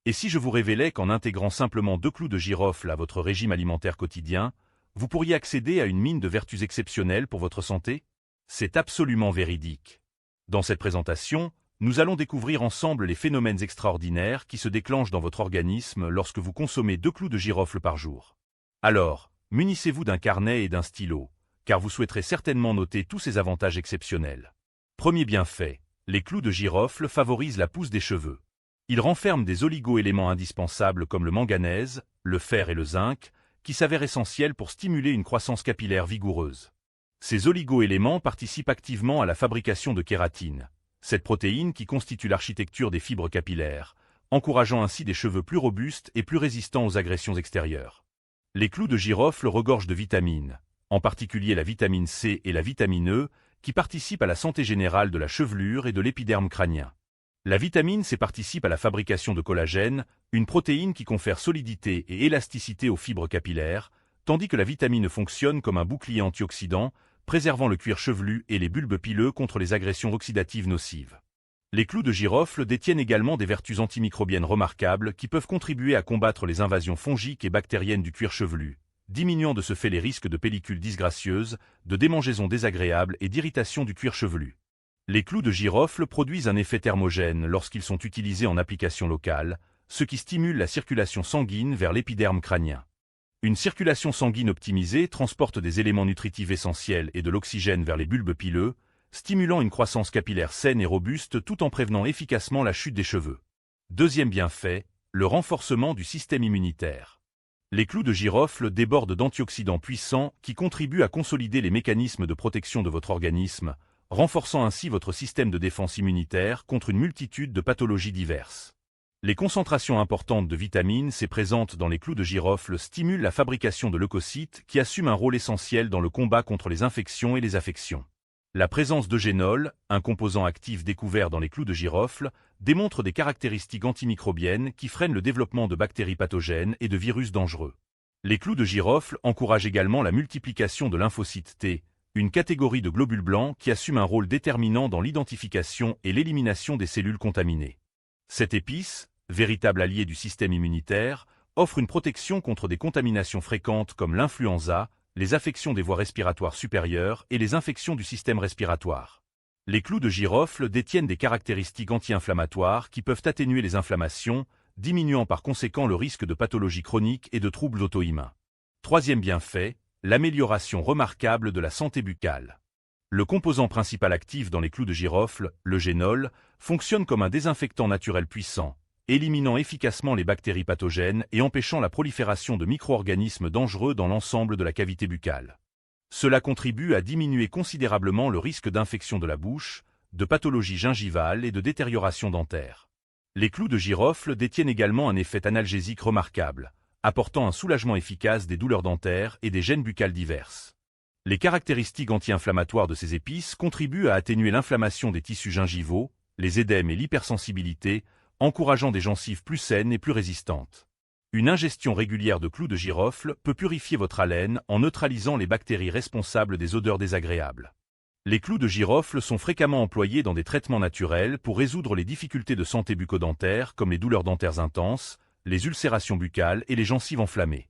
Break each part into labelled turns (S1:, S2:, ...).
S1: Et si je vous révélais qu'en intégrant simplement 2 clous de girofle à votre régime alimentaire quotidien, vous pourriez accéder à une mine de vertus exceptionnelles pour votre santé? C'est absolument véridique. Dans cette présentation, nous allons découvrir ensemble les phénomènes extraordinaires qui se déclenchent dans votre organisme lorsque vous consommez 2 clous de girofle par jour. Alors, munissez-vous d'un carnet et d'un stylo, car vous souhaiterez certainement noter tous ces avantages exceptionnels. Premier bienfait, les clous de girofle favorisent la pousse des cheveux. Ils renferment des oligo-éléments indispensables comme le manganèse, le fer et le zinc, qui s'avèrent essentiels pour stimuler une croissance capillaire vigoureuse. Ces oligo-éléments participent activement à la fabrication de kératine, cette protéine qui constitue l'architecture des fibres capillaires, encourageant ainsi des cheveux plus robustes et plus résistants aux agressions extérieures. Les clous de girofle regorgent de vitamines, en particulier la vitamine C et la vitamine E, qui participent à la santé générale de la chevelure et de l'épiderme crânien. La vitamine C participe à la fabrication de collagène, une protéine qui confère solidité et élasticité aux fibres capillaires, tandis que la vitamine E fonctionne comme un bouclier antioxydant, préservant le cuir chevelu et les bulbes pileux contre les agressions oxydatives nocives. Les clous de girofle détiennent également des vertus antimicrobiennes remarquables qui peuvent contribuer à combattre les invasions fongiques et bactériennes du cuir chevelu, diminuant de ce fait les risques de pellicules disgracieuses, de démangeaisons désagréables et d'irritation du cuir chevelu. Les clous de girofle produisent un effet thermogène lorsqu'ils sont utilisés en application locale, ce qui stimule la circulation sanguine vers l'épiderme crânien. Une circulation sanguine optimisée transporte des éléments nutritifs essentiels et de l'oxygène vers les bulbes pileux, stimulant une croissance capillaire saine et robuste tout en prévenant efficacement la chute des cheveux. Deuxième bienfait, le renforcement du système immunitaire. Les clous de girofle débordent d'antioxydants puissants qui contribuent à consolider les mécanismes de protection de votre organisme, renforçant ainsi votre système de défense immunitaire contre une multitude de pathologies diverses. Les concentrations importantes de vitamine C présentes dans les clous de girofle stimulent la fabrication de leucocytes qui assument un rôle essentiel dans le combat contre les infections et les affections. La présence d'eugénol, un composant actif découvert dans les clous de girofle, démontre des caractéristiques antimicrobiennes qui freinent le développement de bactéries pathogènes et de virus dangereux. Les clous de girofle encouragent également la multiplication de lymphocytes T, une catégorie de globules blancs qui assume un rôle déterminant dans l'identification et l'élimination des cellules contaminées. Cette épice, véritable allié du système immunitaire, offre une protection contre des contaminations fréquentes comme l'influenza, les affections des voies respiratoires supérieures et les infections du système respiratoire. Les clous de girofle détiennent des caractéristiques anti-inflammatoires qui peuvent atténuer les inflammations, diminuant par conséquent le risque de pathologies chroniques et de troubles auto-immuns. Troisième bienfait, l'amélioration remarquable de la santé buccale. Le composant principal actif dans les clous de girofle, l'eugénol, fonctionne comme un désinfectant naturel puissant, éliminant efficacement les bactéries pathogènes et empêchant la prolifération de micro-organismes dangereux dans l'ensemble de la cavité buccale. Cela contribue à diminuer considérablement le risque d'infection de la bouche, de pathologies gingivales et de détérioration dentaire. Les clous de girofle détiennent également un effet analgésique remarquable, apportant un soulagement efficace des douleurs dentaires et des gênes buccales diverses. Les caractéristiques anti-inflammatoires de ces épices contribuent à atténuer l'inflammation des tissus gingivaux, les édèmes et l'hypersensibilité, encourageant des gencives plus saines et plus résistantes. Une ingestion régulière de clous de girofle peut purifier votre haleine en neutralisant les bactéries responsables des odeurs désagréables. Les clous de girofle sont fréquemment employés dans des traitements naturels pour résoudre les difficultés de santé bucco-dentaire comme les douleurs dentaires intenses, les ulcérations buccales et les gencives enflammées.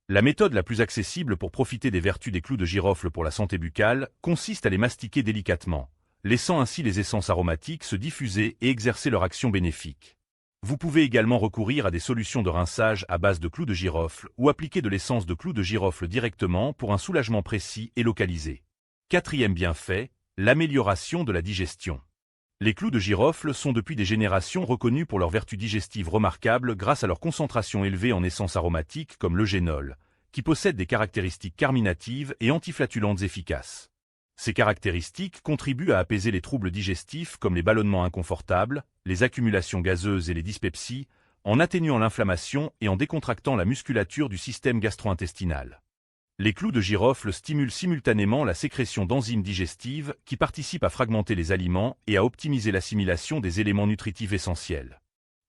S1: La méthode la plus accessible pour profiter des vertus des clous de girofle pour la santé buccale consiste à les mastiquer délicatement, laissant ainsi les essences aromatiques se diffuser et exercer leur action bénéfique. Vous pouvez également recourir à des solutions de rinçage à base de clous de girofle ou appliquer de l'essence de clous de girofle directement pour un soulagement précis et localisé. Quatrième bienfait, l'amélioration de la digestion. Les clous de girofle sont depuis des générations reconnus pour leurs vertus digestives remarquables grâce à leur concentration élevée en essences aromatiques comme l'eugénol, qui possède des caractéristiques carminatives et antiflatulantes efficaces. Ces caractéristiques contribuent à apaiser les troubles digestifs comme les ballonnements inconfortables, les accumulations gazeuses et les dyspepsies, en atténuant l'inflammation et en décontractant la musculature du système gastro-intestinal. Les clous de girofle stimulent simultanément la sécrétion d'enzymes digestives qui participent à fragmenter les aliments et à optimiser l'assimilation des éléments nutritifs essentiels.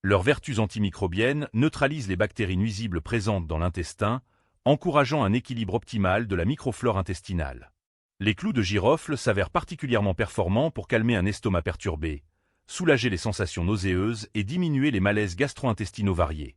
S1: Leurs vertus antimicrobiennes neutralisent les bactéries nuisibles présentes dans l'intestin, encourageant un équilibre optimal de la microflore intestinale. Les clous de girofle s'avèrent particulièrement performants pour calmer un estomac perturbé, soulager les sensations nauséeuses et diminuer les malaises gastro-intestinaux variés.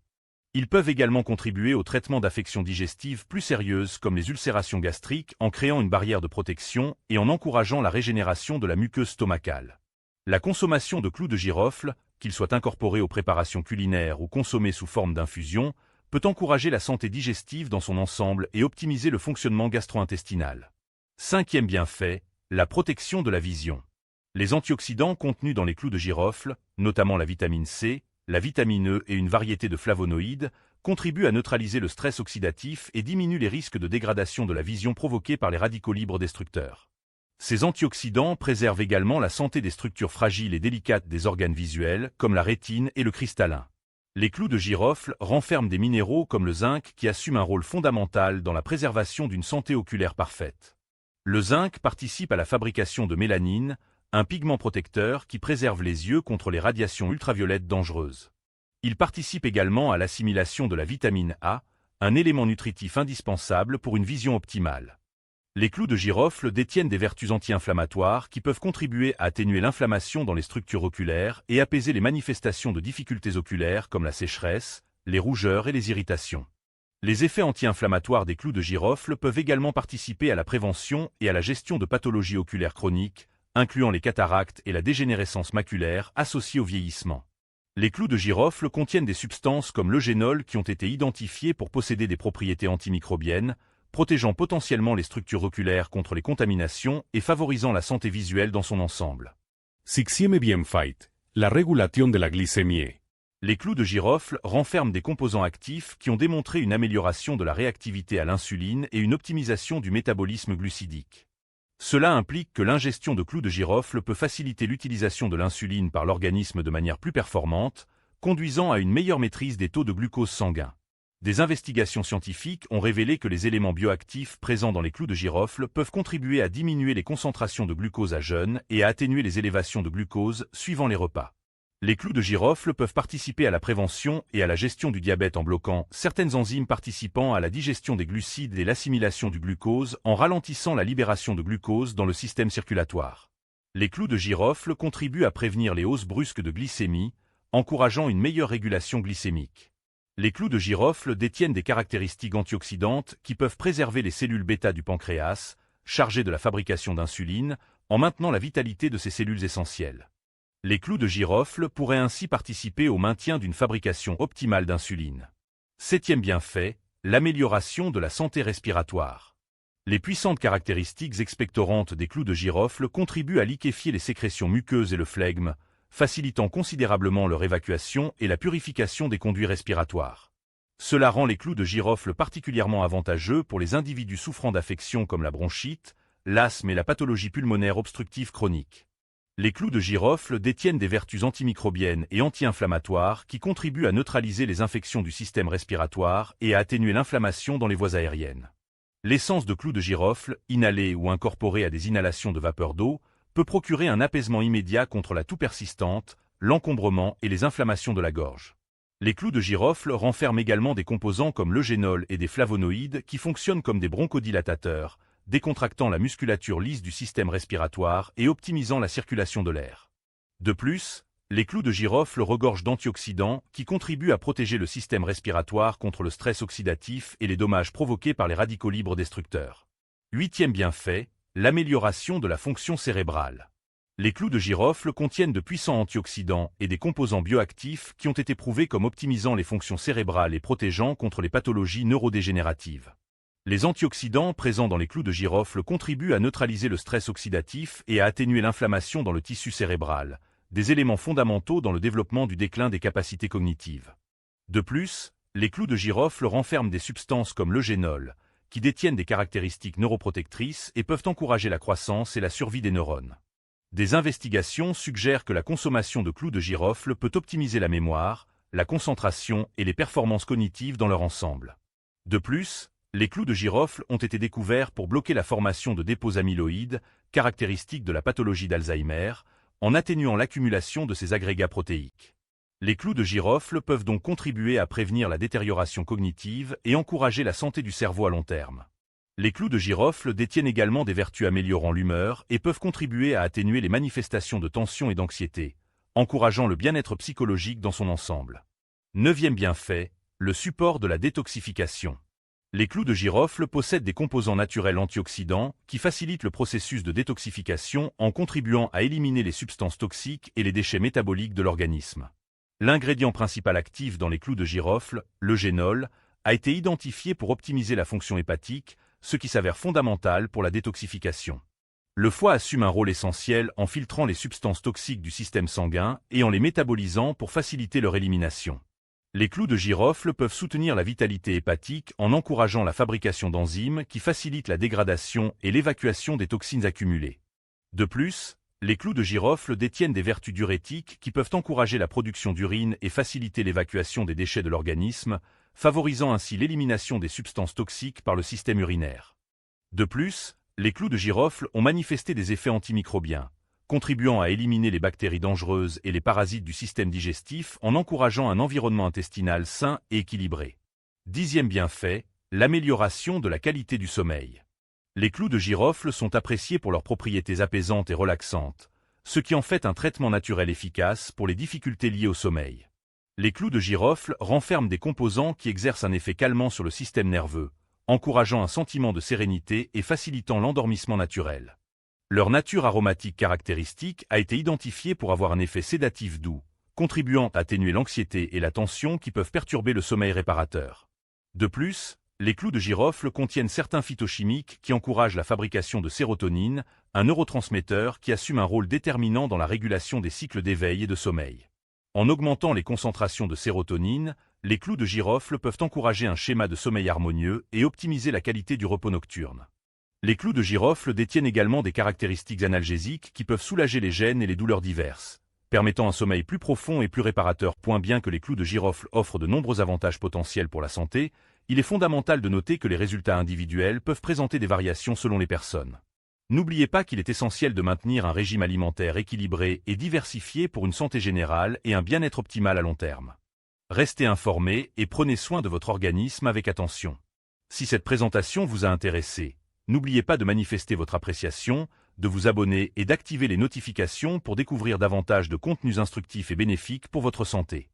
S1: Ils peuvent également contribuer au traitement d'affections digestives plus sérieuses comme les ulcérations gastriques en créant une barrière de protection et en encourageant la régénération de la muqueuse stomacale. La consommation de clous de girofle, qu'ils soient incorporés aux préparations culinaires ou consommés sous forme d'infusion, peut encourager la santé digestive dans son ensemble et optimiser le fonctionnement gastro-intestinal. Cinquième bienfait, la protection de la vision. Les antioxydants contenus dans les clous de girofle, notamment la vitamine C, la vitamine E et une variété de flavonoïdes, contribuent à neutraliser le stress oxydatif et diminuent les risques de dégradation de la vision provoqués par les radicaux libres destructeurs. Ces antioxydants préservent également la santé des structures fragiles et délicates des organes visuels, comme la rétine et le cristallin. Les clous de girofle renferment des minéraux comme le zinc qui assument un rôle fondamental dans la préservation d'une santé oculaire parfaite. Le zinc participe à la fabrication de mélanine, un pigment protecteur qui préserve les yeux contre les radiations ultraviolettes dangereuses. Il participe également à l'assimilation de la vitamine A, un élément nutritif indispensable pour une vision optimale. Les clous de girofle détiennent des vertus anti-inflammatoires qui peuvent contribuer à atténuer l'inflammation dans les structures oculaires et apaiser les manifestations de difficultés oculaires comme la sécheresse, les rougeurs et les irritations. Les effets anti-inflammatoires des clous de girofle peuvent également participer à la prévention et à la gestion de pathologies oculaires chroniques, incluant les cataractes et la dégénérescence maculaire associée au vieillissement. Les clous de girofle contiennent des substances comme l'eugénol qui ont été identifiées pour posséder des propriétés antimicrobiennes, protégeant potentiellement les structures oculaires contre les contaminations et favorisant la santé visuelle dans son ensemble.
S2: Sixième bienfait, la régulation de la glycémie.
S1: Les clous de girofle renferment des composants actifs qui ont démontré une amélioration de la réactivité à l'insuline et une optimisation du métabolisme glucidique. Cela implique que l'ingestion de clous de girofle peut faciliter l'utilisation de l'insuline par l'organisme de manière plus performante, conduisant à une meilleure maîtrise des taux de glucose sanguin. Des investigations scientifiques ont révélé que les éléments bioactifs présents dans les clous de girofle peuvent contribuer à diminuer les concentrations de glucose à jeûne et à atténuer les élévations de glucose suivant les repas. Les clous de girofle peuvent participer à la prévention et à la gestion du diabète en bloquant certaines enzymes participant à la digestion des glucides et l'assimilation du glucose en ralentissant la libération de glucose dans le système circulatoire. Les clous de girofle contribuent à prévenir les hausses brusques de glycémie, encourageant une meilleure régulation glycémique. Les clous de girofle détiennent des caractéristiques antioxydantes qui peuvent préserver les cellules bêta du pancréas, chargées de la fabrication d'insuline, en maintenant la vitalité de ces cellules essentielles. Les clous de girofle pourraient ainsi participer au maintien d'une fabrication optimale d'insuline. Septième bienfait, l'amélioration de la santé respiratoire. Les puissantes caractéristiques expectorantes des clous de girofle contribuent à liquéfier les sécrétions muqueuses et le flegme, facilitant considérablement leur évacuation et la purification des conduits respiratoires. Cela rend les clous de girofle particulièrement avantageux pour les individus souffrant d'affections comme la bronchite, l'asthme et la pathologie pulmonaire obstructive chronique. Les clous de girofle détiennent des vertus antimicrobiennes et anti-inflammatoires qui contribuent à neutraliser les infections du système respiratoire et à atténuer l'inflammation dans les voies aériennes. L'essence de clous de girofle, inhalée ou incorporée à des inhalations de vapeur d'eau, peut procurer un apaisement immédiat contre la toux persistante, l'encombrement et les inflammations de la gorge. Les clous de girofle renferment également des composants comme l'eugénol et des flavonoïdes qui fonctionnent comme des bronchodilatateurs, décontractant la musculature lisse du système respiratoire et optimisant la circulation de l'air. De plus, les clous de girofle regorgent d'antioxydants qui contribuent à protéger le système respiratoire contre le stress oxydatif et les dommages provoqués par les radicaux libres destructeurs. Huitième bienfait, l'amélioration de la fonction cérébrale. Les clous de girofle contiennent de puissants antioxydants et des composants bioactifs qui ont été prouvés comme optimisant les fonctions cérébrales et protégeant contre les pathologies neurodégénératives. Les antioxydants présents dans les clous de girofle contribuent à neutraliser le stress oxydatif et à atténuer l'inflammation dans le tissu cérébral, des éléments fondamentaux dans le développement du déclin des capacités cognitives. De plus, les clous de girofle renferment des substances comme l'eugénol, qui détiennent des caractéristiques neuroprotectrices et peuvent encourager la croissance et la survie des neurones. Des investigations suggèrent que la consommation de clous de girofle peut optimiser la mémoire, la concentration et les performances cognitives dans leur ensemble. De plus, les clous de girofle ont été découverts pour bloquer la formation de dépôts amyloïdes, caractéristiques de la pathologie d'Alzheimer, en atténuant l'accumulation de ces agrégats protéiques. Les clous de girofle peuvent donc contribuer à prévenir la détérioration cognitive et encourager la santé du cerveau à long terme. Les clous de girofle détiennent également des vertus améliorant l'humeur et peuvent contribuer à atténuer les manifestations de tension et d'anxiété, encourageant le bien-être psychologique dans son ensemble. 9e bienfait, le support de la détoxification. Les clous de girofle possèdent des composants naturels antioxydants qui facilitent le processus de détoxification en contribuant à éliminer les substances toxiques et les déchets métaboliques de l'organisme. L'ingrédient principal actif dans les clous de girofle, le génol, a été identifié pour optimiser la fonction hépatique, ce qui s'avère fondamental pour la détoxification. Le foie assume un rôle essentiel en filtrant les substances toxiques du système sanguin et en les métabolisant pour faciliter leur élimination. Les clous de girofle peuvent soutenir la vitalité hépatique en encourageant la fabrication d'enzymes qui facilitent la dégradation et l'évacuation des toxines accumulées. De plus, les clous de girofle détiennent des vertus diurétiques qui peuvent encourager la production d'urine et faciliter l'évacuation des déchets de l'organisme, favorisant ainsi l'élimination des substances toxiques par le système urinaire. De plus, les clous de girofle ont manifesté des effets antimicrobiens, contribuant à éliminer les bactéries dangereuses et les parasites du système digestif en encourageant un environnement intestinal sain et équilibré. 10e bienfait, l'amélioration de la qualité du sommeil. Les clous de girofle sont appréciés pour leurs propriétés apaisantes et relaxantes, ce qui en fait un traitement naturel efficace pour les difficultés liées au sommeil. Les clous de girofle renferment des composants qui exercent un effet calmant sur le système nerveux, encourageant un sentiment de sérénité et facilitant l'endormissement naturel. Leur nature aromatique caractéristique a été identifiée pour avoir un effet sédatif doux, contribuant à atténuer l'anxiété et la tension qui peuvent perturber le sommeil réparateur. De plus, les clous de girofle contiennent certains phytochimiques qui encouragent la fabrication de sérotonine, un neurotransmetteur qui assume un rôle déterminant dans la régulation des cycles d'éveil et de sommeil. En augmentant les concentrations de sérotonine, les clous de girofle peuvent encourager un schéma de sommeil harmonieux et optimiser la qualité du repos nocturne. Les clous de girofle détiennent également des caractéristiques analgésiques qui peuvent soulager les gênes et les douleurs diverses, permettant un sommeil plus profond et plus réparateur. Bien que les clous de girofle offrent de nombreux avantages potentiels pour la santé, il est fondamental de noter que les résultats individuels peuvent présenter des variations selon les personnes. N'oubliez pas qu'il est essentiel de maintenir un régime alimentaire équilibré et diversifié pour une santé générale et un bien-être optimal à long terme. Restez informés et prenez soin de votre organisme avec attention. Si cette présentation vous a intéressé, n'oubliez pas de manifester votre appréciation, de vous abonner et d'activer les notifications pour découvrir davantage de contenus instructifs et bénéfiques pour votre santé.